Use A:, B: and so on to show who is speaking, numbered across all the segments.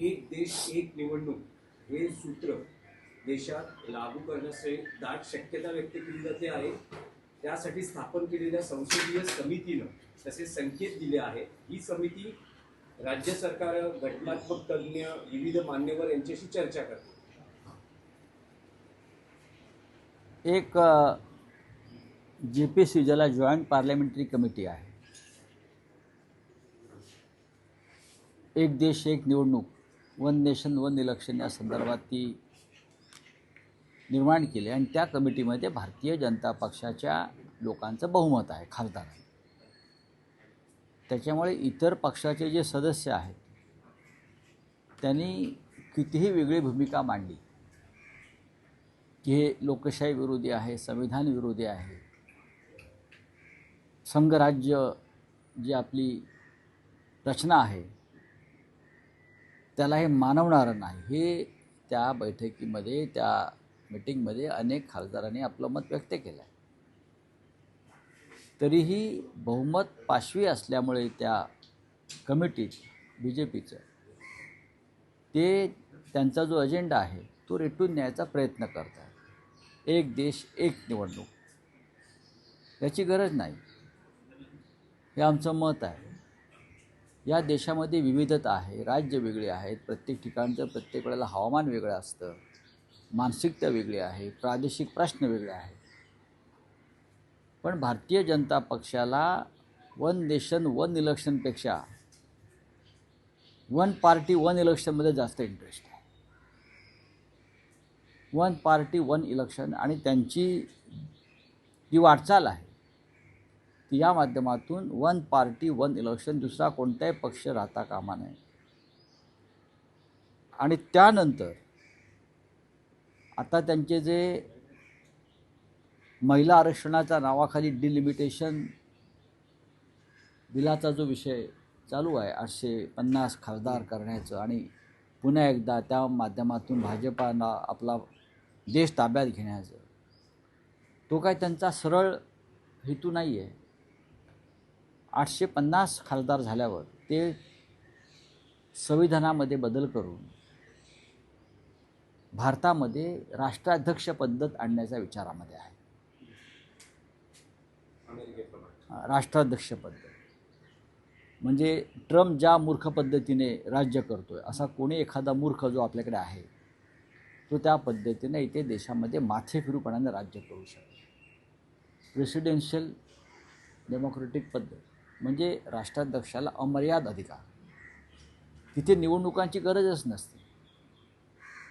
A: एक देश एक निवडणूक हे सूत्र देशात लागू करण्याची दाट शक्यता व्यक्त केली जाते आहे. त्यासाठी स्थापन केलेल्या संसदीय समितीनं तसे संकेत दिले आहेत. ही समिती राज्य सरकार, घटनात्मक तज्ज्ञ, विविध मान्यवर यांच्याशी चर्चा करते.
B: एक JPC ज्याला जॉईंट पार्लमेंटरी कमिटी आहे, एक देश एक निवडणूक, वन नेशन वन इलेक्शन या संदर्भात ती निर्माण केली आणि त्या कमिटीमध्ये भारतीय जनता पक्षाच्या लोकांचं बहुमत आहे, खासदार. त्याच्यामुळे इतर पक्षाचे जे सदस्य आहेत त्यांनी कितीही वेगळी भूमिका मांडली की हे लोकशाही विरोधी आहे, संविधान विरोधी आहे, संघराज्य जी आपली रचना आहे त्याला हे मानवणारं नाही, हे त्या बैठकीमध्ये, त्या मीटिंगमध्ये अनेक खासदारांनी आपलं मत व्यक्त केलं आहे. तरीही बहुमत पाशवी असल्यामुळे त्या कमिटीत BJPचं ते त्यांचा जो अजेंडा आहे तो रेटून न्यायचा प्रयत्न करत आहे. एक देश एक निवडणूक याची गरज नाही, हे आमचं मत आहे. या देशामध्ये विविधता आहे, राज्य वेगळे आहेत, प्रत्येक ठिकाणचं प्रत्येक वेळेला हवामान वेगळं असतं, मानसिकता वेगळी आहे, प्रादेशिक प्रश्न वेगळे आहेत. पण भारतीय जनता पक्षाला वन नेशन वन इलेक्शनपेक्षा वन पार्टी वन इलेक्शनमध्ये जास्त इंटरेस्ट आहे. वन पार्टी वन इलेक्शन आणि त्यांची जी वाटचाल आहे ती या माध्यमातून वन पार्टी वन इलेक्शन, दुसरा कोणताही पक्ष राहता कामा नये. आणि त्यानंतर आता त्यांचे जे महिला आरक्षणाच्या नावाखाली डिलिमिटेशन बिलाचा जो विषय चालू आहे, 850 खासदार करण्याचं आणि पुन्हा एकदा त्या माध्यमातून भाजपाला आपला देश ताब्यात घेण्याचं, तो काय त्यांचा सरळ हेतू नाही आहे. 850 खासदार झाल्यावर ते संविधानामध्ये बदल करून भारतामध्ये राष्ट्राध्यक्ष पद्धत आणण्याच्या विचारामध्ये आहे. राष्ट्राध्यक्ष पद्धत म्हणजे ट्रम्प ज्या मूर्ख पद्धतीने राज्य करतोय असा कोणी एखादा मूर्ख जो आपल्याकडे आहे तो त्या पद्धतीने इथे देशामध्ये माथेफिरूपणाने राज्य करू शकतो. प्रेसिडेन्शियल डेमोक्रेटिक पद्धत म्हणजे राष्ट्राध्यक्षाला अमर्याद अधिकार, तिथे निवडणुकांची गरजच नसते.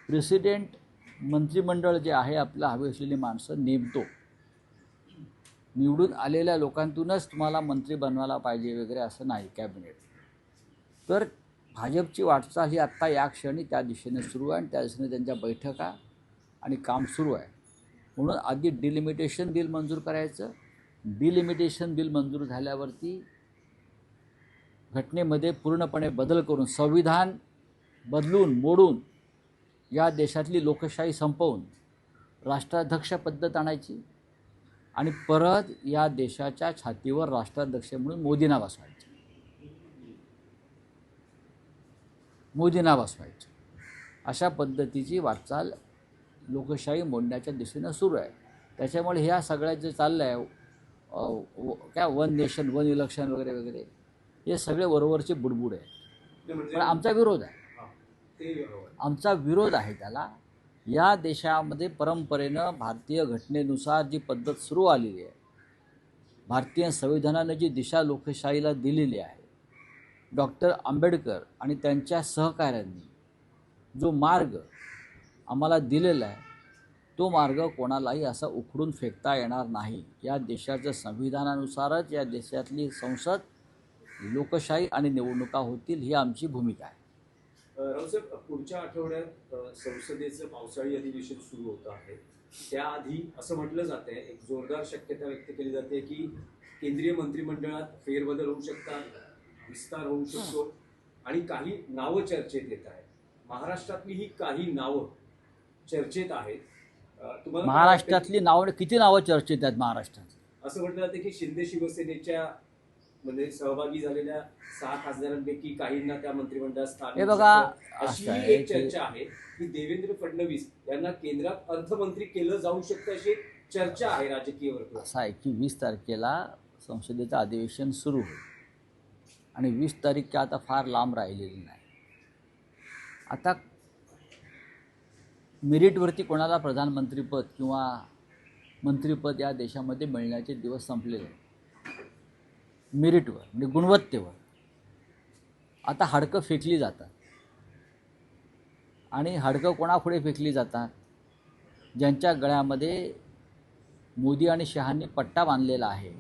B: प्रेसिडेंट मंत्रिमंडळ जे आहे आपलं हवी असलेली माणसं नेमतो, निवडून आलेल्या लोकांतूनच तुम्हाला मंत्री बनवायला पाहिजे वगैरे असं नाही कॅबिनेट. तर भाजपची वाटचाल ही आत्ता या क्षणी त्या दिशेने सुरू आहे आणि त्या दिशेने त्यांच्या बैठका आणि काम सुरू आहे. म्हणून आधी डिलिमिटेशन बिल मंजूर करायचं, डिलिमिटेशन बिल मंजूर झाल्यावरती घटनेमध्ये पूर्णपणे बदल करून संविधान बदलून मोडून या देशातली लोकशाही संपवून राष्ट्राध्यक्ष पद्धत आणायची आणि परत या देशाच्या छातीवर राष्ट्राध्यक्ष म्हणून मोदींना बसवायचं. अशा पद्धतीची वाटचाल लोकशाही मोडण्याच्या दिशेनं सुरू आहे. त्याच्यामुळे ह्या सगळ्यात जे चाललं आहे काय वन नेशन वन इलेक्शन वगैरे वगैरे हे सगळे वरवरचे बुडबुड आहे. पण आमचा विरोध आहे, आमचा विरोध आहे त्याला. या देशामध्ये परंपरेनं भारतीय घटनेनुसार जी पद्धत सुरू आलेली आहे, भारतीय संविधानानं जी दिशा लोकशाहीला दिलेली आहे, डॉक्टर आंबेडकर आणि त्यांच्या सहकाऱ्यांनी जो मार्ग आम्हाला दिलेला आहे तो मार्ग कोणालाही असा उखडून फेकता येणार नाही. या देशाच्या संविधानानुसारच या देशातली संसद, लोकशाही आणि निवडणुका होतील, ही आमची भूमिका आहे.
A: रावसाहेब, पुढच्या आठवड्यात संसदेचं पावसाळी अधिवेशन सुरू होतं आहे. त्याआधी असं म्हटलं जातं आहे, एक जोरदार शक्यता व्यक्त केली जाते की केंद्रीय मंत्रिमंडळात फेरबदल होऊ शकतात, विस्तार होऊ शकतो आणि काही नावं चर्चेत येत आहेत. महाराष्ट्रातली ही काही नावं चर्चेत आहेत.
B: महाराष्ट्रातली नावं किती नावं चर्चेत आहेत महाराष्ट्रात?
A: असं म्हटलं जातं की शिंदे शिवसेनेच्या म्हणजे सहभागी झालेल्या 6 खासदारांपैकी काहींना त्या मंत्रिमंडळात स्थान
B: हे बघा,
A: मिळू शकतं. अशी
B: असं आहे
A: एक
B: की
A: चर्चा आहे की देवेंद्र फडणवीस यांना केंद्रात अर्थमंत्री केलं जाऊ शकतं, अशी एक चर्चा आहे राजकीय वर्तुळात.
B: असं आहे की 20 तारखेला संसदेचं अधिवेशन सुरू होईल आणि 20 तारीख काय आता फार लांब राहिलेली नाही. आता मेरिटवरती कोणाला प्रधानमंत्रीपद किंवा मंत्रिपद या देशामध्ये मिळण्याचे दिवस संपलेले आहेत. मेरिटवर म्हणजे गुणवत्तेवर आता हाडकं फेकली जातात. आणि हाडकं कोणापुढे फेकली जातात? ज्यांच्या गळ्यामध्ये मोदी आणि शहांनी पट्टा बांधलेला आहे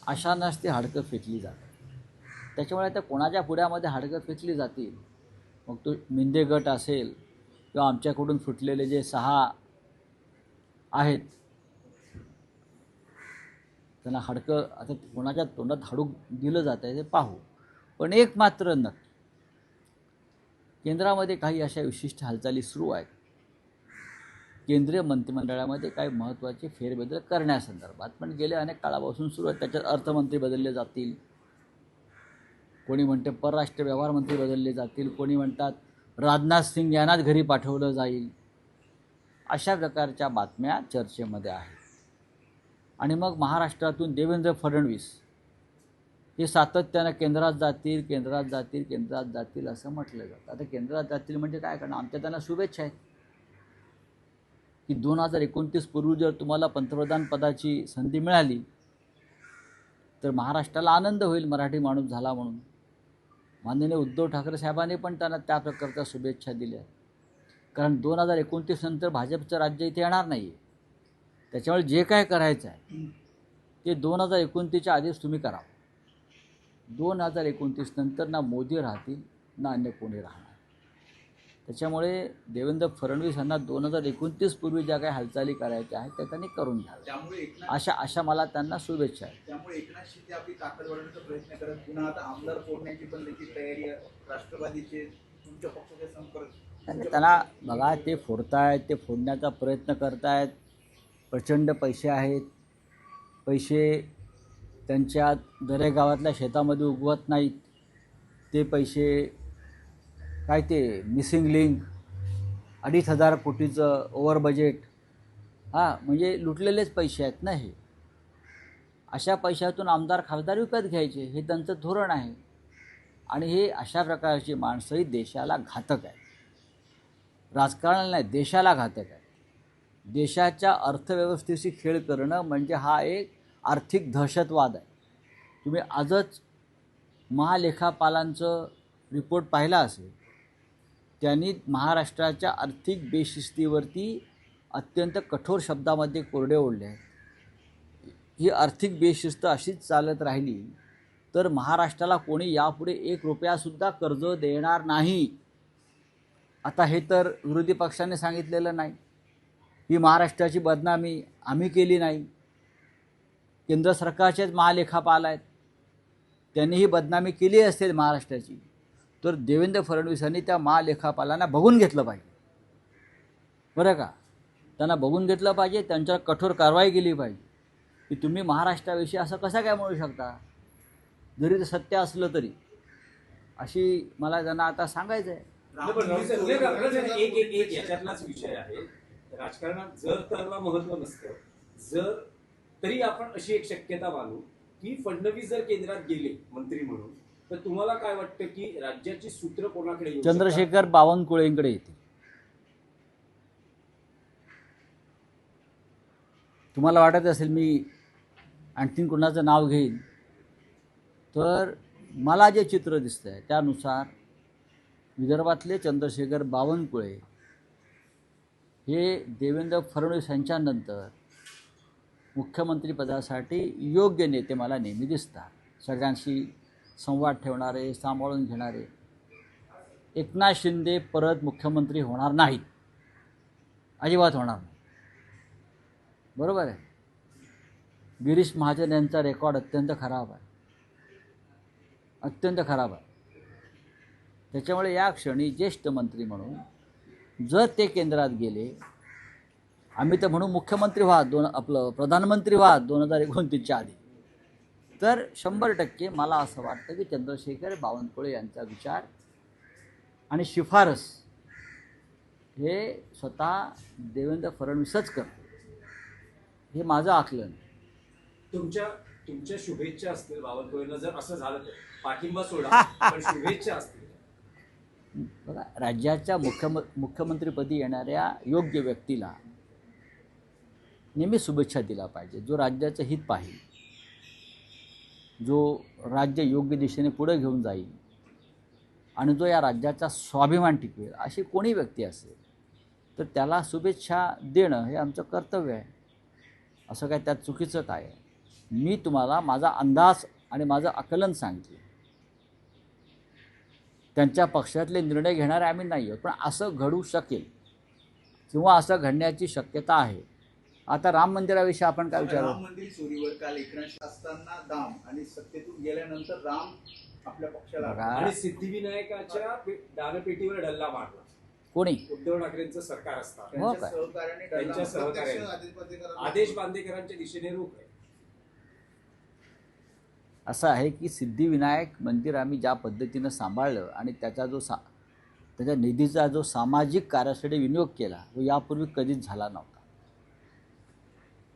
B: अशांनाच ती हाडकं फेकली जातात. त्याच्यामुळे आता कोणाच्या पुढ्यामध्ये हाडकं फेकली जातील, मग तो मिंदे गट असेल किंवा आमच्याकडून फुटलेले जे 6 आहेत त्यांना हाडकं आता कोणाच्या तोंडात हाडूक दिलं जातं आहे ते पाहू. पण एक मात्र नक्की, केंद्रामध्ये काही अशा विशिष्ट हालचाली सुरू आहेत. केंद्रीय मंत्रिमंडळामध्ये काही महत्त्वाचे फेरबदल करण्यासंदर्भात पण गेल्या अनेक काळापासून सुरू आहेत. त्याच्यात अर्थमंत्री बदलले जातील, कोणी म्हणते परराष्ट्र व्यवहार मंत्री बदलले जातील, कोणी म्हणतात राजनाथ सिंग यांनाच घरी पाठवलं जाईल. अशा प्रकारच्या बातम्या चर्चेमध्ये आहेत. आणि मग महाराष्ट्रातून देवेंद्र फडणवीस हे सातत्यानं केंद्रात जातील, केंद्रात जातील, केंद्रात जातील असं म्हटलं जातं. आता केंद्रात जातील म्हणजे काय करणार? आमच्या त्यांना शुभेच्छा आहेत की 2029 पूर्वी जर तुम्हाला पंतप्रधान पदाची संधी मिळाली तर महाराष्ट्राला आनंद होईल मराठी माणूस झाला म्हणून. माननीय उद्धव ठाकरे साहेबांनी पण त्यांना त्या प्रकारच्या शुभेच्छा दिल्या. कारण 2029 नंतर भाजपचं राज्य इथे येणार नाही आहे. त्याच्यामुळे जे काय करायचं आहे ते 2029च्या आधीच तुम्ही करा. 2029 नंतर ना मोदी राहतील ना अन्य कोणी राहणार. त्याच्यामुळे देवेंद्र फडणवीस यांना 2029 पूर्वी ज्या काही हालचाली करायच्या आहेत त्या त्यांनी करून घ्याव्या. अशा मला त्यांना शुभेच्छा आहेत.
C: त्यामुळे एकनाथ शिंदे आपली ताकद वाढवण्याचा प्रयत्न करत पुन्हा आता आमदार फोडण्याची पण देखील तयारी आहे. राष्ट्रवादीचे तुमच्या पक्षाचे संपर्क
B: त्यांना बघा, ते फोडतायत, ते फोडण्याचा प्रयत्न करतायत. प्रचंड पैसे आहेत. पैसे त्यांच्या दरेगावातल्या शेतामध्ये उगवत नाहीत. ते पैसे काय ते मिसिंग लिंक 2,500 कोटीचं ओव्हर बजेट, म्हणजे लुटलेलेच पैसे आहेत ना हे. अशा पैशातून आमदार खासदार विकत घ्यायचे हे त्यांचं धोरण आहे. आणि हे अशा प्रकारची माणसंही देशाला घातक आहे. राजकारणाला नाही, देशाला घातक आहे. देशाच्या अर्थव्यवस्थेशी खेळ करणं म्हणजे हा एक आर्थिक दहशतवाद आहे. तुम्ही आजच महालेखापालांचं रिपोर्ट पाहिला असेल. त्यांनी महाराष्ट्राच्या आर्थिक बेशिस्तीवरती अत्यंत कठोर शब्दामध्ये कोरडे ओढले आहेत. ही आर्थिक बेशिस्त अशीच चालत राहिली तर महाराष्ट्राला कोणी यापुढे 1 रुपयासुद्धा कर्ज देणार नाही. आता हे तर विरोधी पक्षाने सांगितलेलं नाही. ही महाराष्ट्राची बदनामी आम्ही केली नाही. केंद्र सरकारचेच महालेखापाल आहेत, त्यांनी ही बदनामी केली असेल महाराष्ट्राची तर देवेंद्र फडणवीसांनी त्या महालेखापालांना बघून घेतलं पाहिजे. बरं का? त्यांना बघून घेतलं पाहिजे, त्यांच्यावर कठोर कारवाई केली पाहिजे की तुम्ही महाराष्ट्राविषयी असं कसं काय म्हणू शकता, जरी ते सत्य असलं तरी. अशी मला त्यांना आता सांगायचं आहे.
A: एक याच्यातलाच विषय आहे. राजकारणात जर त्याला महत्व नसतं, जर तरी आपण अशी एक शक्यता मानू की फडणवीस जर केंद्रात गेले मंत्री म्हणून तर तुम्हाला काय वाटतं की राज्याची सूत्र कोणाकडे येऊ शकतात?
B: चंद्रशेखर बावनकुळेंकडे येतील. तुम्हाला वाटत असेल मी आणखीन कोणाचं नाव घेईन तर मला जे चित्र दिसतं आहे त्यानुसार विदर्भातले चंद्रशेखर बावनकुळे हे देवेंद्र फडणवीस यांच्यानंतर मुख्यमंत्रीपदासाठी योग्य नेते मला नेहमी दिसतात. सगळ्यांशी संवाद ठेवणारे, सांभाळून घेणारे. एकनाथ शिंदे परत मुख्यमंत्री होणार नाहीत, अजिबात होणार नाही. बरोबर आहे. गिरीश महाजन यांचा रेकॉर्ड अत्यंत खराब आहे, अत्यंत खराब आहे. त्याच्यामुळे या क्षणी ज्येष्ठ मंत्री म्हणून जर ते केंद्रात गेले, आम्ही तर म्हणू मुख्यमंत्री व्हा, प्रधानमंत्री व्हा 2029च्या आधी, तर 100% मला असं वाटतं की चंद्रशेखर बावनकुळे यांचा विचार आणि शिफारस हे स्वतः देवेंद्र फडणवीसच करते, हे माझं आकलन.
A: तुमच्या तुमच्या शुभेच्छा असतील बावनकुळेंना, जर असं झालं तर पाठिंबा सोडा, पण शुभेच्छा असतील.
B: बघा, राज्याच्या मुख्यमंत्रीपदी येणाऱ्या योग्य व्यक्तीला नेहमी शुभेच्छा दिला पाहिजे, जो राज्याचं हित पाहिल, जो राज्य योग्य दिशेने पुढे घेऊन जाईल आणि जो या राज्याचा स्वाभिमान टिकवेल, अशी कोणी व्यक्ती असेल तर त्याला शुभेच्छा देणं हे आमचं कर्तव्य आहे. असं काय त्यात चुकीचं काय आहे? मी तुम्हाला माझा अंदाज आणि माझं आकलन सांगितलं. त्यांच्या पक्षातले निर्णय घेणारे आम्ही नाही आहोत, पण असं घडू शकेल किंवा असं घडण्याची शक्यता आहे. आता राम मंदिराविषयी आपण काय विचारू?
C: राम मंदिर चोरीवर काल एकनाथ असताना दाम आणि सत्तेतून गेल्यानंतर राम आपल्या पक्षाला
B: बघा,
A: आणि सिद्धिविनायकाच्या दानपेटीवर डल्ला मारला
B: कोणी?
A: उद्धव ठाकरेंचं सरकार असताना.
B: हो
C: त्यांच्या
B: काय?
C: सहकार्याने
A: त्यांच्या
C: डल्ला-
A: सहकार्याने आदेश बांदेकरांच्या दिशेने रोख आहे.
B: असं आहे की सिद्धिविनायक मंदिर आम्ही ज्या पद्धतीनं सांभाळलं आणि त्याचा त्याच्या निधीचा जो सामाजिक कार्यासाठी विनियोग केला तो यापूर्वी कधीच झाला नव्हता.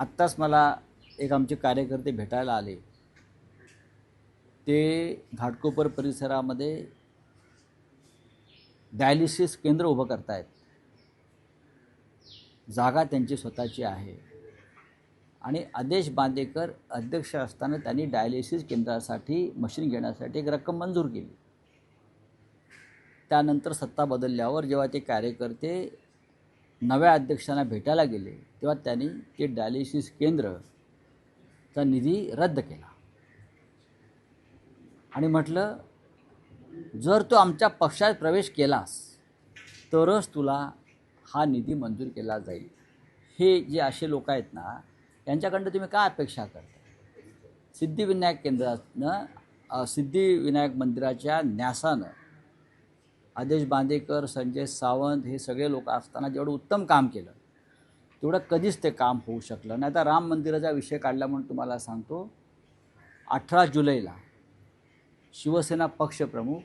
B: आत्ताच मला एक आमचे कार्यकर्ते भेटायला आले. ते घाटकोपर परिसरामध्ये डायलिसिस केंद्र उभं करतायत. जागा त्यांची स्वतःची आहे आणि आदेश बांदेकर अध्यक्ष असताना त्यांनी डायलिसिस केंद्रासाठी मशीन घेण्यासाठी एक रक्कम मंजूर केली. त्यानंतर सत्ता बदलल्यावर जेव्हा ते कार्यकर्ते नव्या अध्यक्षांना भेटायला गेले तेव्हा त्यांनी ते डायलिसिस केंद्रचा निधी रद्द केला आणि म्हटलं, जर तू आमच्या पक्षात प्रवेश केलास तरच तुला हा निधी मंजूर केला जाईल. हे जे असे लोक आहेत ना, यांच्याकडनं तुम्ही काय अपेक्षा करता? सिद्धिविनायक केंद्रातनं सिद्धिविनायक मंदिराच्या न्यासानं आदेश बांदेकर, संजय सावंत हे सगळे लोक असताना जेवढं उत्तम काम केलं तेवढं कधीच ते काम होऊ शकलं नाही. आता राम मंदिराचा विषय काढला म्हणून तुम्हाला सांगतो, 18 जुलैला शिवसेना पक्षप्रमुख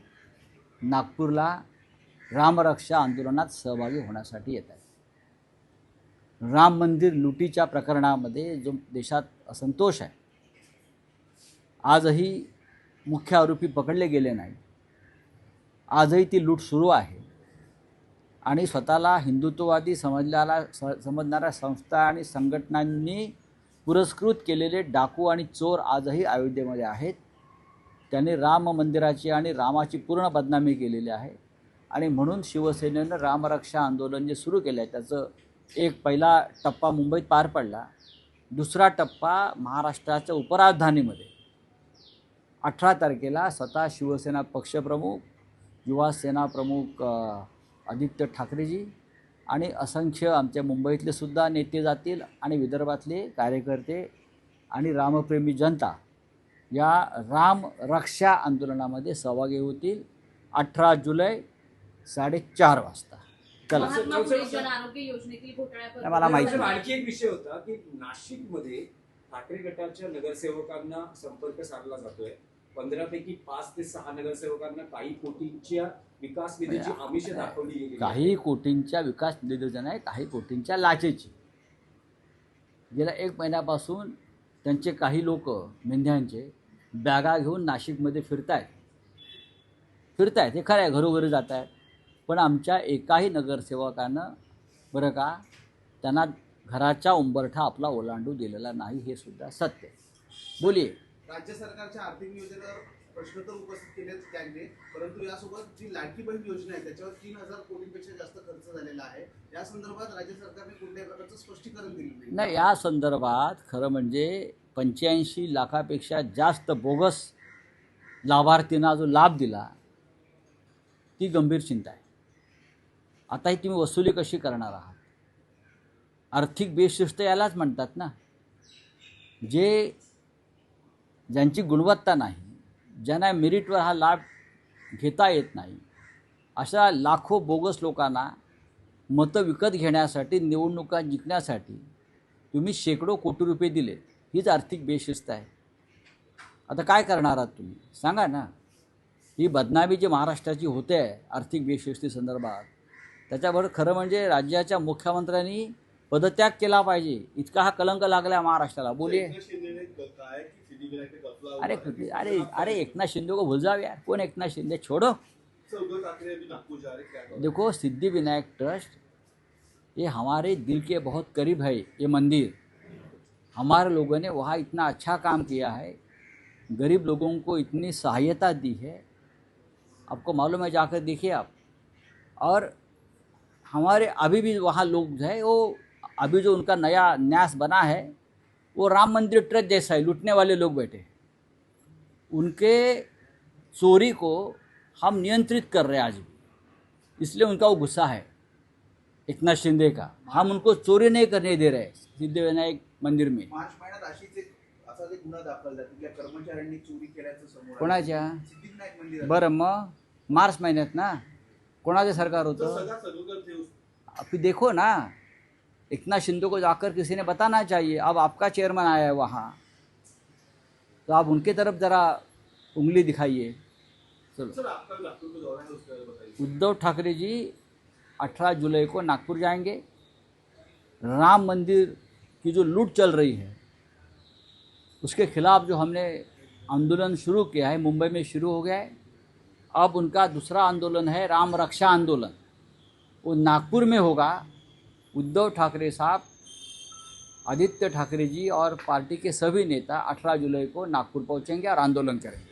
B: नागपूरला रामरक्षा आंदोलनात सहभागी होण्यासाठी येत आहेत. राम मंदिर लुटीच्या प्रकरणामध्ये जो देशात असंतोष आहे, आजही मुख्य आरोपी पकडले गेले नाही, आजही ती लूट सुरू आहे आणि स्वतःला हिंदुत्ववादी समजणाऱ्या संस्था आणि संघटनांनी पुरस्कृत केलेले डाकू आणि चोर आजही अयोध्येमध्ये आहेत. त्यांनी राम मंदिराची आणि रामाची पूर्ण बदनामी केलेली आहे आणि म्हणून शिवसेनेनं रामरक्षा आंदोलन जे सुरू केलं आहे त्याचं एक पहिला टप्पा मुंबईत पार पडला. दुसरा टप्पा महाराष्ट्राच्या उपराजधानीमध्ये 18 तारखेला स्वतः शिवसेना पक्षप्रमुख, युवा सेना प्रमुख आदित्य ठाकरेजी आणि असंख्य आमच्या मुंबईतले सुद्धा नेते जातील आणि विदर्भातले कार्यकर्ते आणि रामप्रेमी जनता या राम रक्षा आंदोलनामध्ये सहभागी होतील 18 जुलै 4:30 वाजता. चला,
D: महात्मा फुले जन आरोग्य योजनेतील घोटाळ्याबद्दल
B: मला माहिती
A: पण आणखी एक विषय होता की नाशिकमध्ये ठाकरे गटाच्या नगरसेवकांना संपर्क साधला जातोय. 15 पैकी 5 ते 6 नगरसेवकांना काही कोटींच्या विकास निधीची आमिष दाखवली गेली.
B: काही कोटींच्या विकास निधीची नाही, काही कोटींच्या लाचेची. गेल्या 1 महिन्यापासून त्यांचे काही लोक मेंढ्यांचे बॅगा घेऊन नाशिकमध्ये फिरतायत. हे खरं आहे, घरोघरी जात आहेत, पण आमच्या एकाही नगरसेवकानं बरं का त्यांना घराच्या उंबरठा आपला ओलांडू दिलेला नाही, हे सुद्धा सत्य आहे. बोलिये.
C: राज्य सरकारच्या आर्थिक नियोजनावर प्रश्न तर उपस्थित केलेच त्यांनी, परंतु यासोबत जी लाडकी बहीण योजना आहे त्याच्यावर 3000 कोटींपेक्षा जास्त खर्च झालेला आहे. या संदर्भात राज्य सरकारने कोणत्याही प्रकारचं स्पष्टीकरण दिलं
B: नाही. या संदर्भात खरं म्हणजे 85 लाखापेक्षा जास्त बोगस लाभार्थींना जो लाभ दिला ती गंभीर चिंता आहे. आता ही तुम्ही वसुली कशी करणार आहात? आर्थिक बेशिस्त यालाच म्हणतात ना. ज्यांची गुणवत्ता नाही, ज्यांना मेरिटवर हा लाभ घेता येत नाही, अशा लाखो बोगस लोकांना मतं विकत घेण्यासाठी, निवडणुका जिंकण्यासाठी तुम्ही शेकडो कोटी रुपये दिले. हीच आर्थिक बेशिस्त आहे. आता काय करणार आहात तुम्ही सांगा ना. ही बदनामी जी महाराष्ट्राची होते आहे आर्थिक बेशिस्तीसंदर्भात, त्याच्याबरोबर खरं म्हणजे राज्याच्या मुख्यमंत्र्यांनी पदत्याग केला पाहिजे. इतका हा कलंक लागला महाराष्ट्राला. बोलिए. अरे अरे अरे एकनाथ शिंदे को भूल जाओ यार. कौन एकनाथ शिंदे, छोड़ो. देखो सिद्धिविनायक ट्रस्ट ये हमारे दिल के बहुत करीब है. ये मंदिर हमारे लोगों ने वहाँ इतना अच्छा काम किया है, गरीब लोगों को इतनी सहायता दी है, आपको मालूम है, जाकर देखिए आप. और हमारे अभी भी वहाँ लोग जो है वो अभी जो उनका नया न्यास बना है वो राम मंदिर ट्रस्ट जैसा है. लूटने वाले लोग बैठे, उनके चोरी को हम नियंत्रित कर रहे हैं आज भी, इसलिए उनका वो गुस्सा है एकनाथ शिंदे का. हम उनको चोरी नहीं करने दे रहे सिद्धिविनायक मंदिर में.
C: मार्च महिन्यात असा एक गुन्हा दाखल झाला की कर्मचाऱ्यांनी चोरी केल्याचं समोर आलं.
B: कोणाच्या?
C: सिद्धिविनायक मंदिरात.
B: बरं मग मार्च महिन्यात ना कोणाचं सरकार होतं? अभी देखो ना, एकनाथ शिंदे को जाकर किसी ने बताना चाहिए. अब आपका चेयरमैन आया है वहाँ, तो आप उनके तरफ ज़रा उंगली दिखाइए. चलो.
E: सर आपका नागपुर में दौरा है, उसके बारे में बताइए.
B: उद्धव ठाकरे जी 18 जुलाई को नागपुर जाएंगे. राम मंदिर की जो लूट चल रही है उसके खिलाफ जो हमने आंदोलन शुरू किया है, मुंबई में शुरू हो गया है. अब उनका दूसरा आंदोलन है राम रक्षा आंदोलन, वो नागपुर में होगा. उद्धव ठाकरे साहब, आदित्य ठाकरे जी और पार्टी के सभी नेता 18 जुलाई को नागपुर पहुंचेंगे और आंदोलन करेंगे.